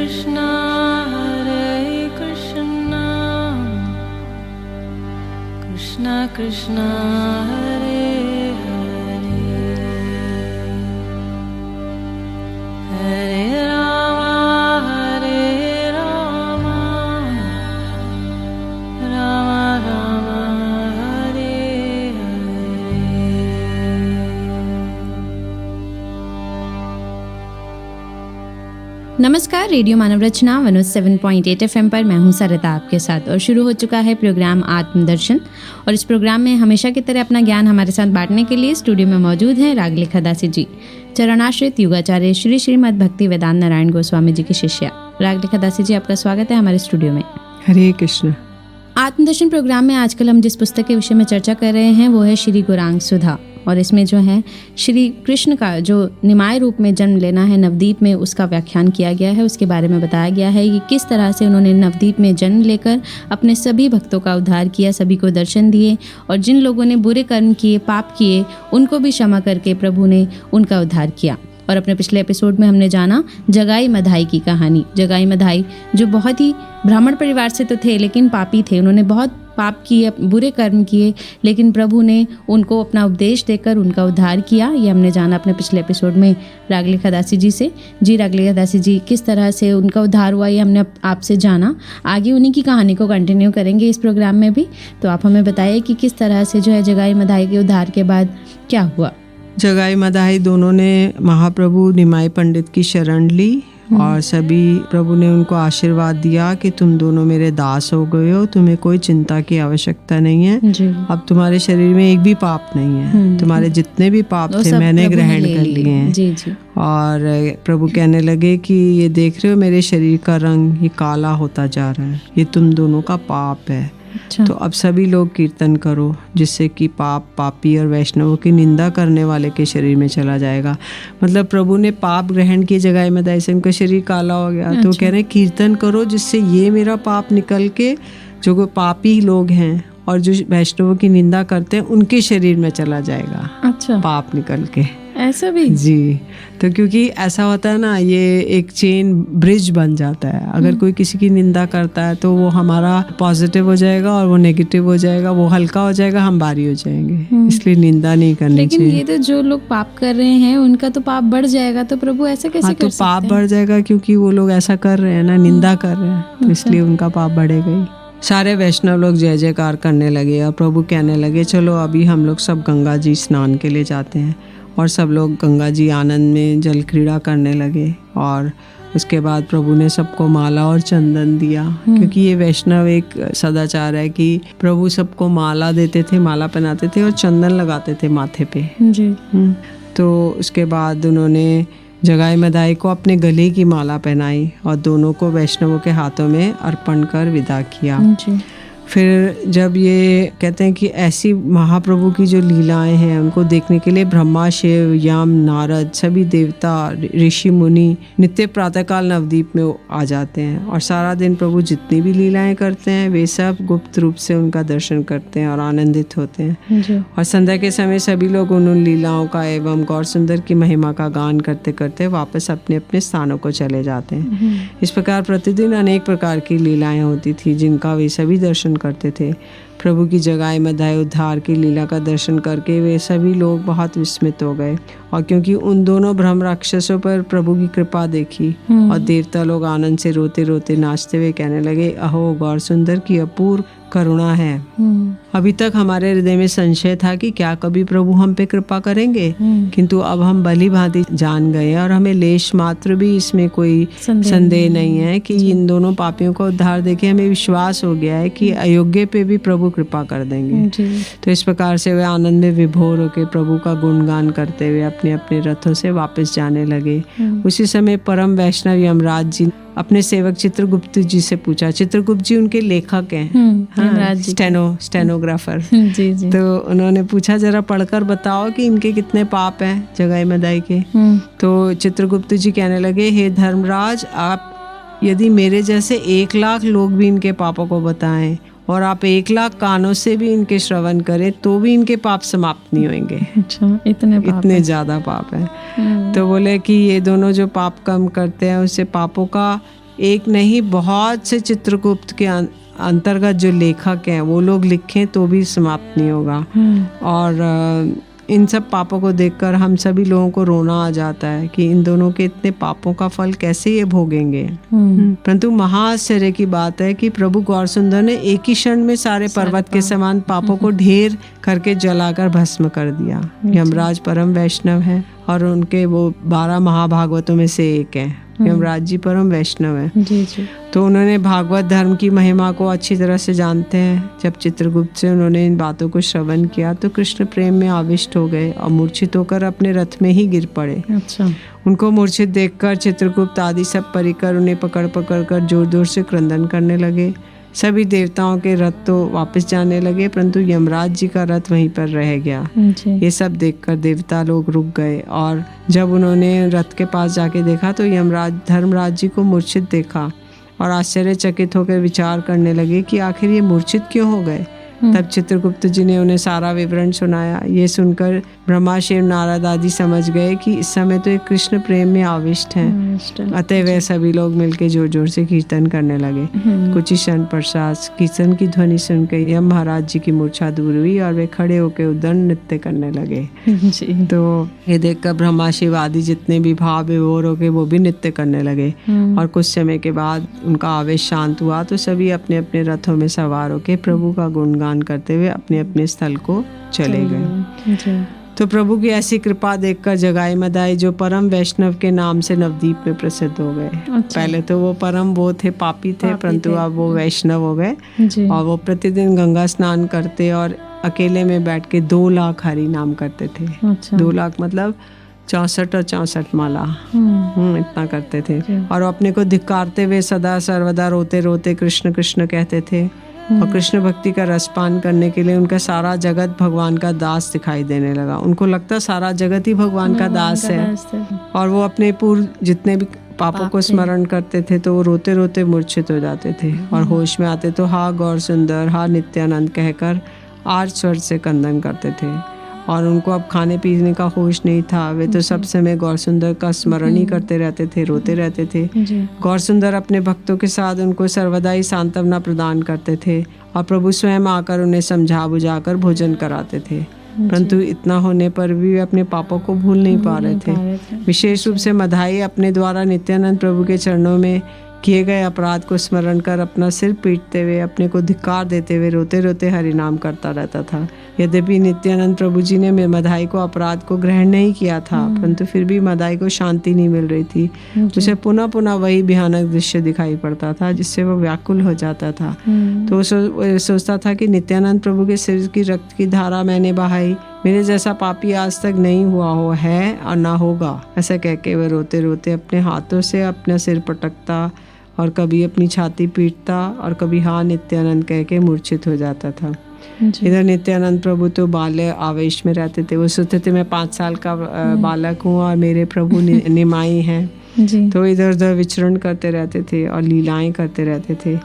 Krishna Hare Hare Hare Rama Rama Rama Hare Hare। नमस्कार, radio Manav Rachna 107.8 FM पर मैं हूं सरिता आपके साथ और शुरू हो चुका है प्रोग्राम आत्मदर्शन। और इस प्रोग्राम में हमेशा की तरह अपना ज्ञान हमारे साथ बांटने के लिए स्टूडियो में मौजूद हैं रागलेखा दासी जी, चरणाश्रित युगाचार्य श्री श्रीमद् भक्ति वेदांत नारायण गोस्वामी जी की शिष्या। रागलेखा दासी जी, आपका स्वागत है हमारे स्टूडियो में। हरे कृष्ण। आत्मदर्शन प्रोग्राम में आजकल हम जिस पुस्तक के विषय में चर्चा कर रहे हैं वो है श्री गौरांग सुधा, और इसमें जो है श्री कृष्ण का जो निमाय रूप में जन्म लेना है नवदीप में, उसका व्याख्यान किया गया है। उसके बारे में बताया गया है कि किस तरह से उन्होंने नवदीप में जन्म लेकर अपने सभी भक्तों का उद्धार किया, सभी को दर्शन दिए, और जिन लोगों ने बुरे कर्म किए, पाप किए, उनको भी क्षमा करके प्रभु ने उनका उद्धार किया। और अपने पिछले एपिसोड में हमने जाना जगाई मधाई की कहानी। जगाई मधाई जो बहुत ही ब्राह्मण परिवार से तो थे लेकिन पापी थे, उन्होंने बहुत पाप किए, बुरे कर्म किए, लेकिन प्रभु ने उनको अपना उपदेश देकर उनका उद्धार किया। ये हमने जाना अपने पिछले एपिसोड में रागलेखा दासी जी से। जी रागलेखा दासी जी, किस तरह से उनका उद्धार हुआ ये हमने आपसे जाना। आगे उन्हीं की कहानी को कंटिन्यू करेंगे इस प्रोग्राम में भी। तो आप हमें बताइए कि किस तरह से जो है जगाई मधाई के उद्धार के बाद क्या हुआ। जगाई मधाई दोनों ने महाप्रभु निमाई पंडित की शरण ली और सभी प्रभु ने उनको आशीर्वाद दिया कि तुम दोनों मेरे दास हो गए हो, तुम्हें कोई चिंता की आवश्यकता नहीं है जी। अब तुम्हारे शरीर में एक भी पाप नहीं है, तुम्हारे जितने भी पाप थे मैंने ग्रहण कर लिए हैं जी जी। और प्रभु कहने लगे कि ये देख रहे हो मेरे शरीर का रंग ये काला होता जा रहा है, ये तुम दोनों का पाप है। अच्छा। तो अब सभी लोग कीर्तन करो जिससे कि पाप पापी और वैष्णवों की निंदा करने वाले के शरीर में चला जाएगा। मतलब प्रभु ने पाप ग्रहण किए जगाई मधाई से, उनका शरीर काला हो गया। अच्छा। तो कह रहे कीर्तन करो जिससे ये मेरा पाप निकल के जो पापी लोग हैं और जो वैष्णवों की निंदा करते हैं उनके शरीर में चला जाएगा। अच्छा। पाप निकल के ऐसा भी जी। तो क्योंकि ऐसा होता है ना, ये एक चेन ब्रिज बन जाता है। अगर कोई किसी की निंदा करता है तो वो हमारा पॉजिटिव हो जाएगा और वो नेगेटिव हो जाएगा, वो हल्का हो जाएगा, हम भारी हो जाएंगे। इसलिए निंदा नहीं करनी चाहिए। लेकिन ये तो जो लोग पाप कर रहे हैं उनका तो पाप बढ़ जाएगा, तो प्रभु ऐसा कैसे कर सकते हैं? तो पाप बढ़ जाएगा क्योंकि वो लोग ऐसा कर रहे हैं ना, निंदा कर रहे हैं, तो इसलिए उनका पाप बढ़ेगा ही। सारे वैष्णव लोग जय जयकार करने लगे और प्रभु कहने लगे चलो अभी हम लोग सब गंगा जी स्नान के लिए जाते हैं। और सब लोग गंगा जी आनंद में जल क्रीड़ा करने लगे। और उसके बाद प्रभु ने सबको माला और चंदन दिया, क्योंकि ये वैष्णव एक सदाचार है कि प्रभु सबको माला देते थे, माला पहनाते थे और चंदन लगाते थे माथे पे जी। तो उसके बाद उन्होंने जगाई मधाई को अपने गले की माला पहनाई और दोनों को वैष्णवों के हाथों में अर्पण कर विदा किया जी। फिर जब ये कहते हैं कि ऐसी महाप्रभु की जो लीलाएं हैं उनको देखने के लिए ब्रह्मा, शिव, यम, नारद सभी देवता, ऋषि, मुनि नित्य प्रातःकाल नवदीप में आ जाते हैं और सारा दिन प्रभु जितनी भी लीलाएं करते हैं वे सब गुप्त रूप से उनका दर्शन करते हैं और आनंदित होते हैं। और संध्या के समय सभी लोग उन लीलाओं का एवं गौर सुंदर की महिमा का गान करते करते वापस अपने अपने स्थानों को चले जाते हैं। इस प्रकार प्रतिदिन अनेक प्रकार की लीलाएं होती थी जिनका वे सभी दर्शन करते थे। प्रभु की जगाई मधाई उद्धार की लीला का दर्शन करके वे सभी लोग बहुत विस्मित हो गए। और क्योंकि उन दोनों ब्रह्म राक्षसों पर प्रभु की कृपा देखी और देवता लोग आनंद से रोते रोते नाचते हुए कहने लगे अहो गौर सुंदर की अपूर्व करुणा है। अभी तक हमारे हृदय में संशय था कि क्या कभी प्रभु हम पे कृपा करेंगे, किंतु अब हम भली भांति जान गए और हमें लेश मात्र भी इसमें कोई संदेह नहीं है कि इन दोनों पापियों का उद्धार देखे हमें विश्वास हो गया है कि अयोग्य पे भी प्रभु कृपा कर देंगे। तो इस प्रकार से वे आनंद में विभोर होकर प्रभु का गुणगान करते हुए अपने अपने रथों से वापस जाने लगे। उसी समय परम वैष्णव यमराज जी अपने सेवक चित्रगुप्त जी से पूछा। चित्रगुप्त जी उनके लेखक हैं, स्टेनोग्राफर जी जी। तो उन्होंने पूछा जरा पढ़कर बताओ कि इनके कितने पाप हैं जगाई मधाई के। तो चित्रगुप्त जी कहने लगे हे धर्मराज, आप यदि मेरे जैसे 1 लाख लोग भी इनके पापों को बताएं और आप 1 लाख कानों से भी इनके श्रवण करें तो भी इनके पाप समाप्त नहीं होंगे। अच्छा, इतने ज्यादा पाप है। तो बोले कि ये दोनों जो पाप कम करते हैं उससे पापों का एक नहीं बहुत से चित्रगुप्त के अंतर्गत जो लेखक हैं वो लोग लिखें तो भी समाप्त नहीं होगा। और इन सब पापों को देखकर हम सभी लोगों को रोना आ जाता है कि इन दोनों के इतने पापों का फल कैसे ये भोगेंगे। परंतु महाआश्चर्य की बात है कि प्रभु गौर सुंदर ने एक ही क्षण में सारे पर्वत के समान पापों को ढेर करके जलाकर भस्म कर दिया। यमराज परम वैष्णव है और उनके वो 12 महाभागवतों में से एक है। यमराज जी परम वैष्णव है। जी जी। तो उन्होंने भागवत धर्म की महिमा को अच्छी तरह से जानते हैं। जब चित्रगुप्त से उन्होंने इन बातों को श्रवण किया तो कृष्ण प्रेम में आविष्ट हो गए और मूर्छित होकर अपने रथ में ही गिर पड़े। अच्छा। उनको मूर्छित देखकर चित्रगुप्त आदि सब परिकर उन्हें पकड़ पकड़ कर जोर जोर से क्रंदन करने लगे। सभी देवताओं के रथ तो वापस जाने लगे, परंतु यमराज जी का रथ वहीं पर रह गया। ये सब देखकर देवता लोग रुक गए और जब उन्होंने रथ के पास जाके देखा तो यमराज धर्मराज जी को मूर्छित देखा और आश्चर्यचकित होकर विचार करने लगे कि आखिर ये मूर्छित क्यों हो गए। तब चित्रगुप्त जी ने उन्हें सारा विवरण सुनाया। ये सुनकर ब्रह्मा शिव नारद आदि समझ गए कि इस समय तो एक कृष्ण प्रेम में आविष्ट हैं। अतः वे सभी लोग मिलकर जोर जोर से कीर्तन करने लगे। कुछ ही क्षण पश्चात कीर्तन की ध्वनि सुनकर यम महाराज जी की मूर्छा दूर हुई और वे खड़े होकर उद्दंड नृत्य करने लगे। तो ये देखकर ब्रह्मा शिव आदि जितने भी भाव विभोर हो गए वो भी नृत्य करने लगे। और कुछ समय के बाद उनका आवेश शांत हुआ तो सभी अपने अपने रथों में सवार होकर प्रभु का गुणगान करते हुए अपने अपने स्थल को चले गए। तो प्रभु की ऐसी कृपा देखकर जगाई मदाई जो परम वैष्णव के नाम से नवदीप में प्रसिद्ध हो गए। पहले तो वो परम वो थे, पापी थे, परंतु अब वो वैष्णव हो गए और वो प्रतिदिन गंगा स्नान करते और अकेले में बैठ के 2 लाख हरि नाम करते थे। 2 लाख मतलब 64 और 64 माला इतना करते थे। और वो अपने को धिक्कारते हुए सदा सर्वदा रोते रोते कृष्ण कृष्ण कहते थे। और कृष्ण भक्ति का रसपान करने के लिए उनका सारा जगत भगवान का दास दिखाई देने लगा। उनको लगता सारा जगत ही भगवान का दास है। और वो अपने पूर्व जितने भी पापों को स्मरण करते थे तो वो रोते रोते मूर्छित हो जाते थे और होश में आते तो हा गौर सुंदर, हा नित्यानंद कहकर आर्च स्वर से क्रंदन करते थे। और उनको अब खाने पीने का होश नहीं था। वे तो सब समय गौर सुंदर का स्मरण ही करते रहते थे, रोते रहते थे। गौर सुंदर अपने भक्तों के साथ उनको सर्वदा ही सांत्वना प्रदान करते थे और प्रभु स्वयं आकर उन्हें समझा बुझाकर भोजन कराते थे। परंतु इतना होने पर भी वे अपने पापों को भूल नहीं पा रहे थे। विशेष रूप से मधाई अपने द्वारा नित्यानंद प्रभु के चरणों में किए गए अपराध को स्मरण कर अपना सिर पीटते हुए अपने को धिक्कार देते हुए रोते रोते हरि नाम करता रहता था। यद्यपि नित्यानंद प्रभु जी ने मधाई को अपराध को ग्रहण नहीं किया था, परंतु फिर भी मधाई को शांति नहीं मिल रही थी। उसे पुनः पुनः वही भयानक दृश्य दिखाई पड़ता था जिससे वो व्याकुल हो जाता था। तो वो सोचता था कि नित्यानंद प्रभु के सिर की रक्त की धारा मैंने बहाई, मेरे जैसा पापी आज तक नहीं हुआ हो है और ना होगा। ऐसा कह के वह रोते रोते अपने हाथों से अपना सिर पटकता और कभी अपनी छाती पीटता और कभी हाँ नित्यानंद कह के मूर्छित हो जाता था। इधर नित्यानंद प्रभु तो बाल्य आवेश में रहते थे। वो सोचते थे मैं 5 साल का बालक हूँ और मेरे प्रभु निमाई हैं। तो इधर उधर विचरण करते रहते थे और लीलाएं करते रहते थे।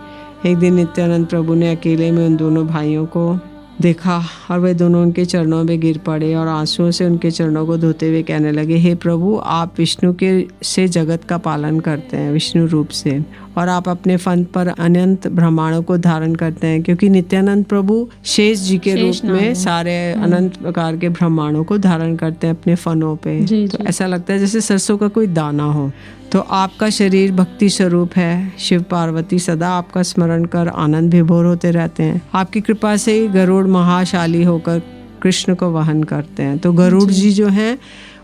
एक दिन नित्यानंद प्रभु ने अकेले में उन दोनों भाइयों को देखा और वे दोनों उनके चरणों में गिर पड़े और आंसुओं से उनके चरणों को धोते हुए कहने लगे, हे प्रभु, आप विष्णु के से जगत का पालन करते हैं, विष्णु रूप से, और आप अपने फन पर अनंत ब्रह्मांडों को धारण करते हैं, क्योंकि नित्यानंद प्रभु शेष जी के रूप में सारे अनंत प्रकार के ब्रह्मांडों को धारण करते हैं अपने फनों पे। तो ऐसा लगता है जैसे सरसों का कोई दाना हो। तो आपका शरीर भक्ति स्वरूप है। शिव पार्वती सदा आपका स्मरण कर आनंद विभोर होते रहते हैं। आपकी कृपा से ही गरुड़ महाशाली होकर कृष्ण को वहन करते हैं। तो गरुड़ जी जो हैं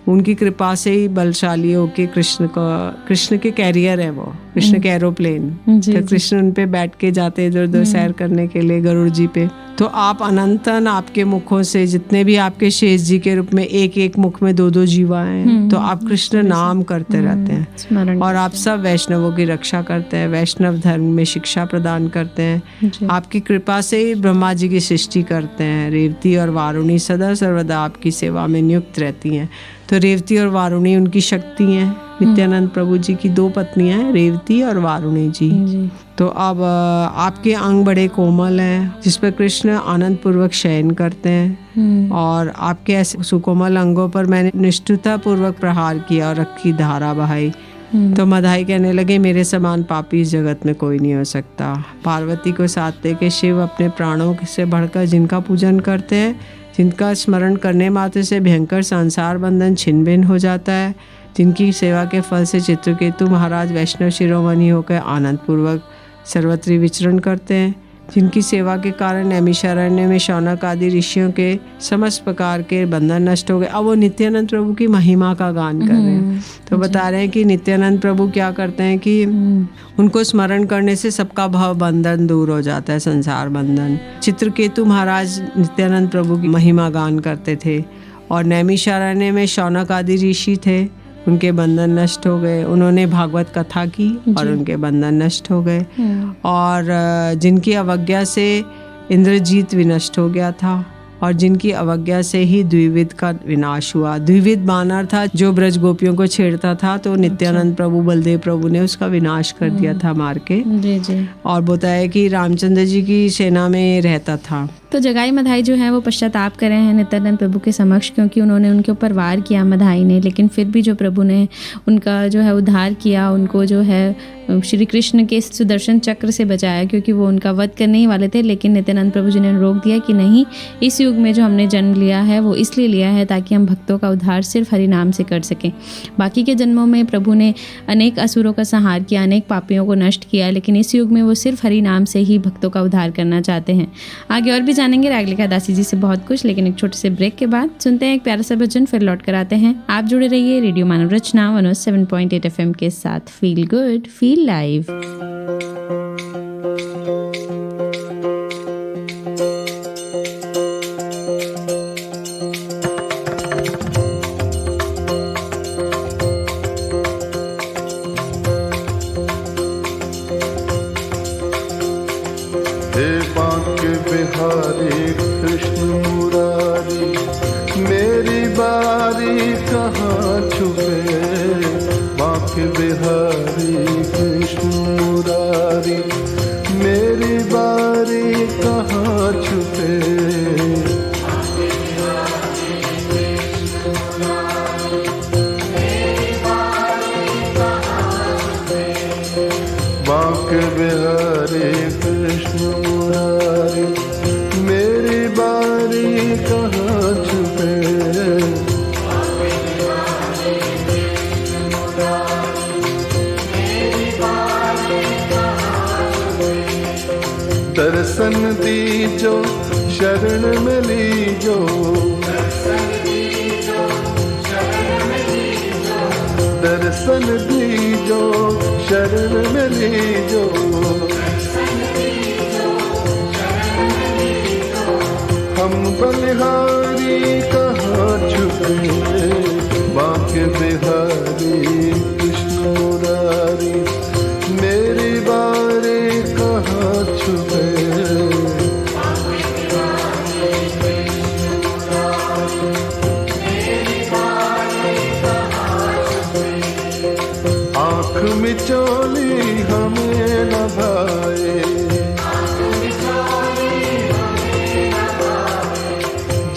उनकी कृपा से ही बलशाली होके कृष्ण के कैरियर है, वो कृष्ण के एरोप्लेन। तो कृष्ण उन पे बैठ के जाते इधर उधर सैर करने के लिए गरुड़ जी पे। तो आप अनंतन आपके मुखों से जितने भी आपके शेष जी के रूप में एक एक मुख में 2-2 जीवा हैं, तो आप कृष्ण नाम करते रहते हैं और आप सब वैष्णवों की रक्षा करते हैं, वैष्णव धर्म में शिक्षा प्रदान करते हैं। आपकी कृपा से ही ब्रह्मा जी की सृष्टि करते हैं। रेवती और वारुणी सदा सर्वदा आपकी सेवा में नियुक्त रहती हैं। तो रेवती और वारुणी उनकी शक्ति हैं। नित्यानंद प्रभु जी की 2 पत्नियां हैं, रेवती और वारुणी जी। तो अब आपके अंग बड़े कोमल हैं जिस पर कृष्ण आनंद पूर्वक शयन करते हैं और आपके ऐसे सुकोमल अंगों पर मैंने निष्ठुता पूर्वक प्रहार किया और रक्त की धारा बहाई। तो मधाई कहने लगे मेरे समान पापी इस जगत में कोई नहीं हो सकता। पार्वती को साथ लेके शिव अपने प्राणों से बढ़कर जिनका पूजन करते हैं, जिनका स्मरण करने मात्र से भयंकर संसार बंधन छिन्न भिन्न हो जाता है, जिनकी सेवा के फल से चित्रकेतु महाराज वैष्णव शिरोमणि होकर आनंद पूर्वक सर्वत्र विचरण करते हैं, जिनकी सेवा के कारण नैमिषारण्य में शौनक आदि ऋषियों के समस्त प्रकार के बंधन नष्ट हो गए। अब वो नित्यानंद प्रभु की महिमा का गान कर रहे हैं। तो बता रहे हैं कि नित्यानंद प्रभु क्या करते हैं कि उनको स्मरण करने से सबका भव बंधन दूर हो जाता है, संसार बंधन। चित्रकेतु महाराज नित्यानंद प्रभु की महिमा गान करते थे और नैमिषारण्य में शौनक आदि ऋषि थे, उनके बंधन नष्ट हो गए। उन्होंने भागवत कथा की और उनके बंधन नष्ट हो गए। और जिनकी अवज्ञा से इंद्रजीत विनष्ट हो गया था और जिनकी अवज्ञा से ही द्विविद का विनाश हुआ। द्विविद बानर था जो ब्रज गोपियों को छेड़ता था, तो नित्यानंद प्रभु बलदेव प्रभु ने उसका विनाश कर दिया था मार के। जी। और बताया कि रामचंद्र जी की सेना में रहता था। तो जगाई मधाई जो है वो पश्चाताप कर रहे हैं नित्यानंद प्रभु के समक्ष, क्योंकि उन्होंने उनके ऊपर वार किया मधाई ने, लेकिन फिर भी जो प्रभु ने उनका जो है उद्धार किया, उनको जो है श्री कृष्ण के सुदर्शन चक्र से बचाया, क्योंकि वो उनका वध करने ही वाले थे। लेकिन नित्यानंद प्रभु जी ने रोक दिया कि नहीं, इस युग में जो हमने जन्म लिया है वो इसलिए लिया है ताकि हम भक्तों का उद्धार सिर्फ हरि नाम से कर सकें। बाकी के जन्मों में प्रभु ने अनेक असुरों का संहार किया, अनेक पापियों को नष्ट किया, लेकिन इस युग में वो सिर्फ हरि नाम से ही भक्तों का उद्धार करना चाहते हैं। आगे और भी जानेंगे रागलिका दासी जी से बहुत कुछ, लेकिन एक छोटे से ब्रेक के बाद सुनते हैं एक प्यारा सा भजन, फिर लौट कर आते हैं। आप जुड़े रहिए रेडियो मानव रचना 107.8 FM के साथ। Feel good feel live. Bihari Krishna Murari, मेरी बारी कहाँ छुपे। बांके बिहारी कृष्ण मुरारी, मेरी बारी कहाँ छुपे। बांके बिहारी कृष्ण मुरारी, मेरी बारी कहाँ छुपे। दर्शन दीजो शरण में लीजो, दर्शन दीजो शरण में लीजो। हम बलिहारी कहाँ छुपे। बांके बिहारी कृष्ण मुरारी, मेरी बारी कहाँ छुपे। आँख मिचोली हमें न भाए,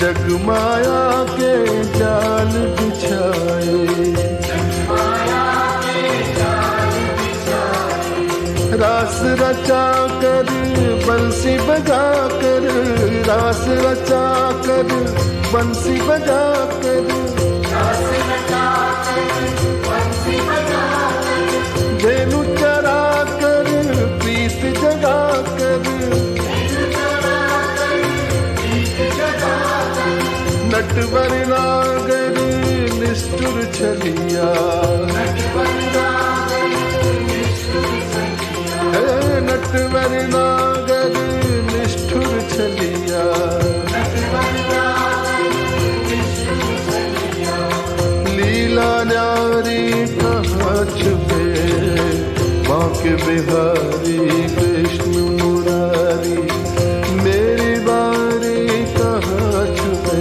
जग माया के जाल बिछाए। रास रचा कर बंसी बजा कर, रास रचा कर बंसी बजा कर, धेनु चरा कर प्रीत जगा कर। नटवर नागर निष्ठुर छलिया, नटवर नागर निष्ठुर छलिया। लीला न्यारी कहाँ छुपे। बांके बिहारी कृष्ण मुरारी, मेरी बारी कहाँ छुपे।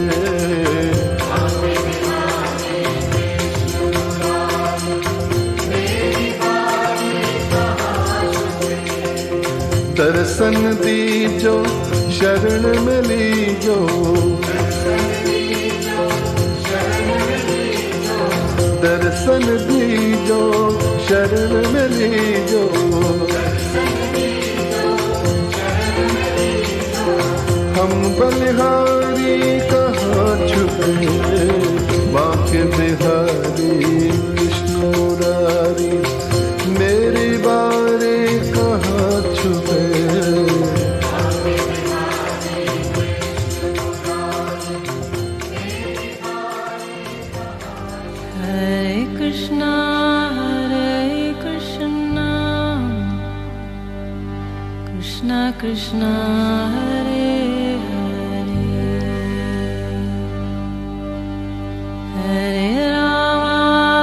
दर्शन दीजो शरण में लीजो, दर्शन दीजो शरण में लीजो, हम बलिहारी कहाँ छुपे, बांके बिहारी कृष्ण मुरारी, मेरी बारी कहाँ छुपे। Hare Krishna, Krishna Krishna, Hare Hare,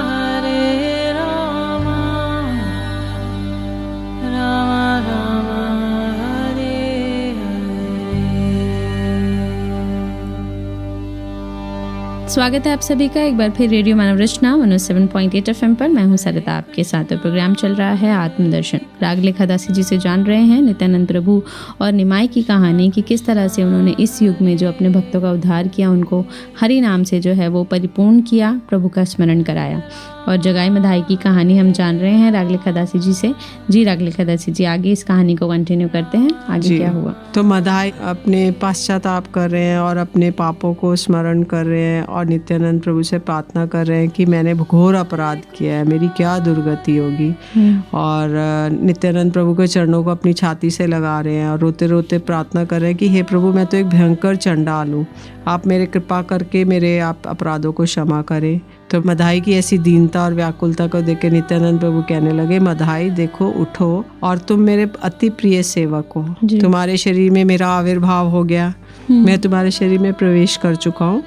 Hare Rama, Rama Rama, Hare Hare। स्वागत है आप सभी का एक बार फिर रेडियो मानव रचना 107.8 FM पर। मैं हूं सरिता आपके साथ। और प्रोग्राम चल रहा है आत्मदर्शन। राग लेखा दासी जी से जान रहे हैं नित्यानंद प्रभु और निमाई की कहानी कि किस तरह से उन्होंने इस युग में जो अपने भक्तों का उद्धार किया, उनको हरि नाम से जो है वो परिपूर्ण किया, प्रभु का स्मरण कराया। और जगाई मधाई की कहानी हम जान रहे हैं राग लेखा दासी जी से। जी राग लेखा दासी जी, आगे इस कहानी को कंटिन्यू करते हैं, आगे क्या हुआ? तो मधाई अपने पश्चाताप कर रहे हैं और अपने पापों को स्मरण कर रहे हैं और नित्यानंद प्रभु से प्रार्थना कर रहे हैं कि मैंने घोर अपराध किया है, मेरी क्या दुर्गति होगी। और नित्यानंद प्रभु के चरणों को अपनी छाती से लगा रहे हैं और रोते रोते प्रार्थना कर रहे हैं कि हे प्रभु, मैं तो एक भयंकर चंडाल हूँ, आप मेरे कृपा करके मेरे आप अपराधों को क्षमा करें। तो मधाई की ऐसी दीनता और व्याकुलता को देख के नित्यानंद प्रभु कहने लगे, मधाई देखो, उठो और तुम मेरे अति प्रिय सेवक हो, तुम्हारे शरीर में मेरा आविर्भाव हो गया, मैं तुम्हारे शरीर में प्रवेश कर चुका हूँ।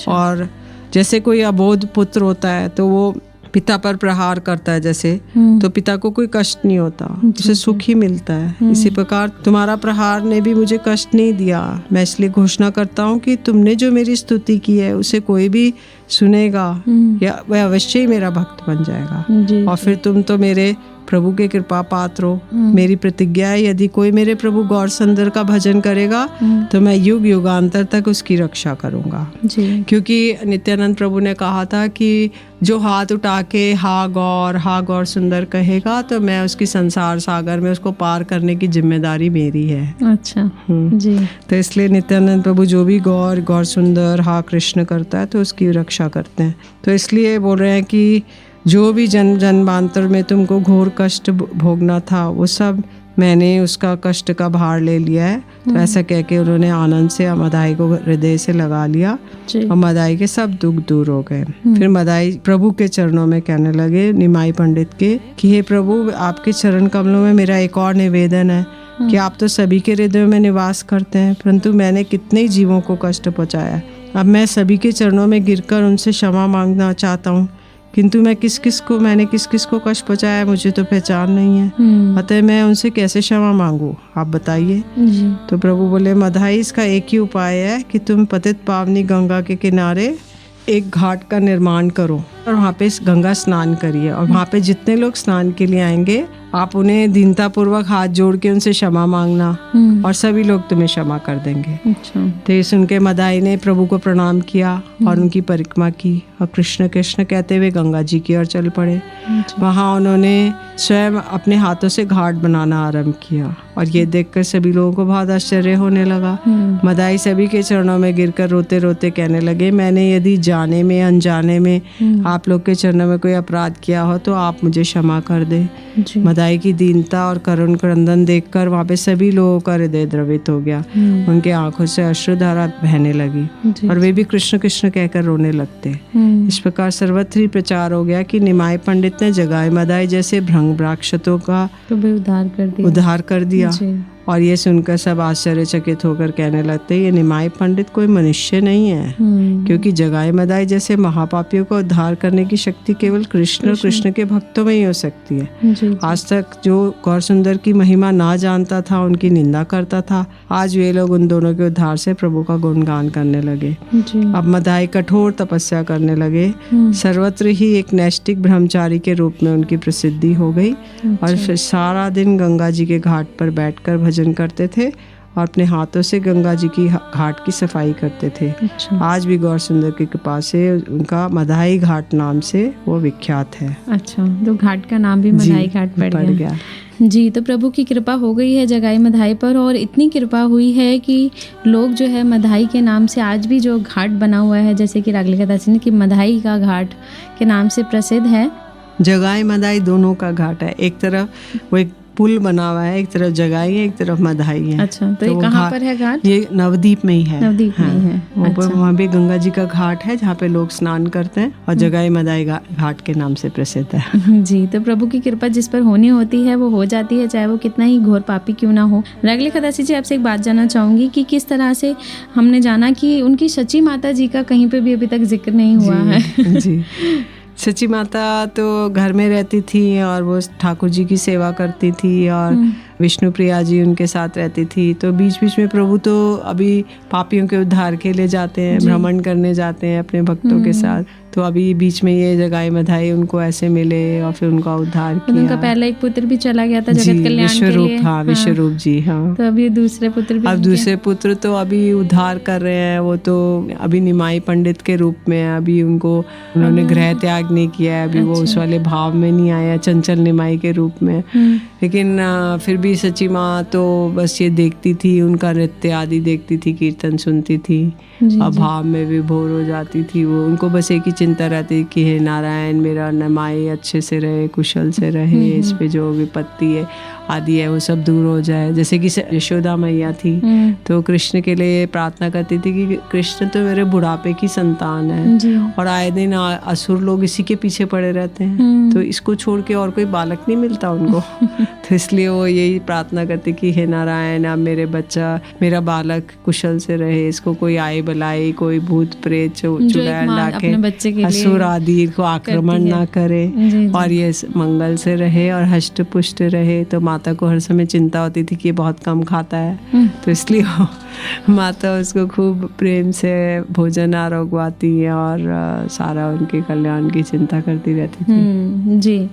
और जैसे कोई अबोध पुत्र होता है तो वो पिता पर प्रहार करता है जैसे, तो पिता को कोई कष्ट नहीं होता, उसे सुख ही मिलता है। इसी प्रकार तुम्हारा प्रहार ने भी मुझे कष्ट नहीं दिया। मैं इसलिए घोषणा करता हूँ कि तुमने जो मेरी स्तुति की है उसे कोई भी सुनेगा या वह अवश्य ही मेरा भक्त बन जाएगा। और फिर तुम तो मेरे प्रभु के कृपा पात्र हो। मेरी प्रतिज्ञा है, यदि कोई मेरे प्रभु गौर सुंदर का भजन करेगा तो मैं युग युगांतर तक उसकी रक्षा करूंगा। क्योंकि नित्यानंद प्रभु ने कहा था कि जो हाथ उठा के हा गौर सुंदर कहेगा तो मैं उसकी संसार सागर में उसको पार करने की जिम्मेदारी मेरी है। अच्छा जी। तो इसलिए नित्यानंद प्रभु जो भी गौर सुंदर हा कृष्ण करता है तो उसकी रक्षा करते हैं। तो इसलिए बोल रहे हैं कि जो भी जन्मांतर में तुमको घोर कष्ट भोगना था वो सब मैंने उसका कष्ट का भार ले लिया है। तो ऐसा कह के उन्होंने आनंद से मदाई को हृदय से लगा लिया और मदाई के सब दुख दूर हो गए। फिर मदाई प्रभु के चरणों में कहने लगे निमाई पंडित के कि हे प्रभु, आपके चरण कमलों में मेरा एक और निवेदन है कि आप तो सभी के हृदय में निवास करते हैं, परंतु मैंने कितने जीवों को कष्ट पहुंचाया। अब मैं सभी के चरणों में गिरकर उनसे क्षमा मांगना चाहता हूँ, किंतु मैंने किस किस को कष्ट पहुंचाया मुझे तो पहचान नहीं है, अतः मैं उनसे कैसे क्षमा मांगू, आप बताइए। तो प्रभु बोले, मधाई, इसका एक ही उपाय है कि तुम पतित पावनी गंगा के किनारे एक घाट का निर्माण करो और वहाँ पे गंगा स्नान करिए। और वहाँ पे जितने लोग स्नान के लिए आएंगे आप उन्हें दीनता पूर्वक हाथ जोड़ के उनसे क्षमा मांगना और सभी लोग तुम्हें क्षमा कर देंगे। तो ये सुन के मदाई ने प्रभु को प्रणाम किया और उनकी परिक्रमा की और कृष्ण कृष्ण कहते हुए गंगा जी की ओर चल पड़े। वहाँ उन्होंने स्वयं अपने हाथों से घाट बनाना आरंभ किया और ये देखकर सभी लोगों को बहुत आश्चर्य होने लगा। मदाई सभी के चरणों में गिरकर रोते रोते कहने लगे, मैंने यदि जाने में अनजाने में आप लोग के चरणों में कोई अपराध किया हो तो आप मुझे क्षमा कर दे। मदाई की दीनता और करुण क्रंदन देखकर वहाँ पे सभी लोगों का हृदय द्रवित हो गया। उनके आंखों से अश्रुधारा बहने लगी और वे भी कृष्ण कृष्ण कहकर रोने लगते। इस प्रकार सर्वत्र प्रचार हो गया कि निमाई पंडित ने जगाई मदाई जैसे भ्रंग राक्षसों का उद्धार कर दिया। और ये सुनकर सब आश्चर्यचकित होकर कहने लगते, ये निमाई पंडित कोई मनुष्य नहीं है, क्योंकि जगाई मदाई जैसे महापापियों को उद्धार करने की शक्ति केवल कृष्ण और कृष्ण के भक्तों में ही हो सकती है। आज तक जो गौर सुंदर की महिमा ना जानता था उनकी निंदा करता था, आज वे लोग उन दोनों के उद्धार से प्रभु का गुणगान करने लगे। अब मदाई कठोर तपस्या करने लगे। सर्वत्र ही एक नैष्टिक ब्रह्मचारी के रूप में उनकी प्रसिद्धि हो गई और फिर सारा दिन गंगा जी के घाट पर बैठकर भजन करते थे और अपने हाथों से गंगा जी की घाट की सफाई करते थे। अच्छा आज भी गौर सुंदर की कृपा से उनका मधाई घाट नाम से वो विख्यात है। अच्छा, तो घाट का नाम भी जी, मधाई घाट पड़ पड़ गया। गया। जी, तो प्रभु की कृपा हो गई है जगाई मधाई पर, और इतनी कृपा हुई है कि लोग जो है मधाई के नाम से आज भी जो घाट बना हुआ है, जैसे कि रागलिका दासी ने कि मधाई का घाट के नाम से प्रसिद्ध है। जगाई मधाई दोनों का घाट है। एक तरफ वो एक पुल बना हुआ है, एक तरफ जगाई है, एक तरफ मधाई है। अच्छा, तो ये वो कहाँ पर है घाट? ये नवदीप में ही है। नवदीप में ही है। अच्छा। वहाँ पे गंगा जी का घाट है जहाँ पे लोग स्नान करते हैं, और जगाई मधाई घाट के नाम से प्रसिद्ध है। जी, तो प्रभु की कृपा जिस पर होनी होती है वो हो जाती है, चाहे वो कितना ही घोर पापी क्यों ना हो। रागलिका दासी जी, आपसे एक बात जानना चाहूंगी कि किस तरह से हमने जाना कि उनकी सची माता जी का कहीं पे भी अभी तक जिक्र नहीं हुआ है। जी, सची माता तो घर में रहती थी और वो ठाकुर जी की सेवा करती थी, और विष्णु प्रिया जी उनके साथ रहती थी। तो बीच बीच में प्रभु तो अभी पापियों के उद्धार के लिए जाते हैं, भ्रमण करने जाते हैं अपने भक्तों के साथ। तो अभी बीच में ये जगाई मधाई उनको ऐसे मिले और फिर उनका उद्धार किया। उनका पहला एक पुत्र भी चला गया था जी, जगत कल्याण के विश्वरूप। लिए। हाँ, विश्वरूप जी। हाँ, तो अभी दूसरे पुत्र भी अब उनके- दूसरे पुत्र तो अभी उद्धार कर रहे हैं। वो तो अभी निमाई पंडित के रूप में है। अभी उनको उन्होंने गृह त्याग नहीं किया है, अभी वो उस वाले भाव में नहीं आया, चंचल निमाई के रूप में। लेकिन फिर भी सची माँ तो बस ये देखती थी, उनका नृत्य आदि देखती थी, कीर्तन सुनती थी, और भाव में विभोर हो जाती थी। वो उनको बस एक ही चिंता रहती कि हे नारायण, मेरा निमाई अच्छे से रहे, कुशल से रहे, इस पे जो विपत्ति है आदि है वो सब दूर हो जाए। जैसे कि यशोदा मैया थी, तो कृष्ण के लिए प्रार्थना करती थी कि कृष्ण तो मेरे बुढ़ापे की संतान है, और आए दिन असुर लोग इसी के पीछे पड़े रहते हैं, तो इसको छोड़ के और कोई बालक नहीं मिलता उनको। तो इसलिए वो यही प्रार्थना करती कि हे नारायण, अब मेरा बालक कुशल से रहे, इसको कोई आए बलाए, कोई भूत प्रेत चुड़ैल डाके, असुर आदि को आक्रमण ना करे, और ये मंगल से रहे और हष्ट पुष्ट रहे। तो माता को हर समय चिंता होती थी कि ये बहुत कम खाता है, तो इसलिए माता उसको खूब प्रेम से भोजन आरोगवाती है और सारा उनके कल्याण की चिंता करती रहती थी। जी,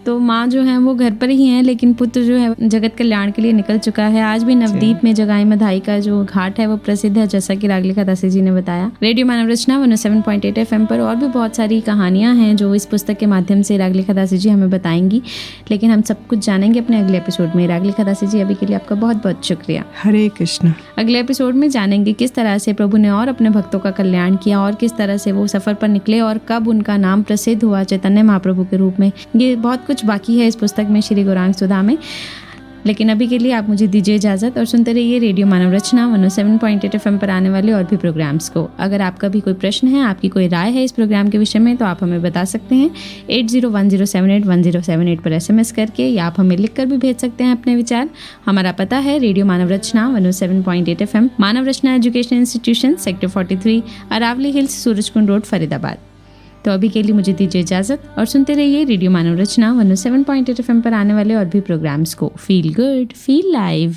तो माँ जो है वो घर पर ही हैं, लेकिन पुत्र जो है जगत कल्याण के लिए निकल चुका है। आज भी नवदीप में जगाई मधाई का जो घाट है वो प्रसिद्ध है, जैसा कि रागलिका दासी जी ने बताया। रेडियो मानव रचना 107.8 FM पर और भी बहुत सारी कहानियां हैं जो इस पुस्तक के माध्यम से रागलिका दासी जी हमें बताएंगी, लेकिन हम सब कुछ जानेंगे अपने अगले एपिसोड में। रागलिका दासी जी, अभी के लिए आपका बहुत बहुत शुक्रिया। हरे कृष्ण। अगले एपिसोड में जानेंगे किस तरह से प्रभु ने और अपने भक्तों का कल्याण किया, और किस तरह से वो सफर पर निकले, और कब उनका नाम प्रसिद्ध हुआ चैतन्य महाप्रभु के रूप में। ये बहुत कुछ बाकी है इस पुस्तक में, श्री गौरांग सुधा में। लेकिन अभी के लिए आप मुझे दीजिए इजाज़त और सुनते रहिए रेडियो मानव रचना 107.8 FM पर आने वाले और भी प्रोग्राम्स को। अगर आपका भी कोई प्रश्न है, आपकी कोई राय है इस प्रोग्राम के विषय में, तो आप हमें बता सकते हैं 8010781078 पर SMS करके, या आप हमें लिख कर भी भेज सकते हैं अपने विचार। हमारा पता है radio Manav Rachna 107.8 FM, Manav Rachna education institution, sector 43, Aravalli hills, Surajkund road, Faridabad. तो अभी के लिए मुझे दीजिए इजाज़त और सुनते रहिए रेडियो मानव रचना 107.8 FM पर आने वाले और भी प्रोग्राम्स को। Feel good, feel live.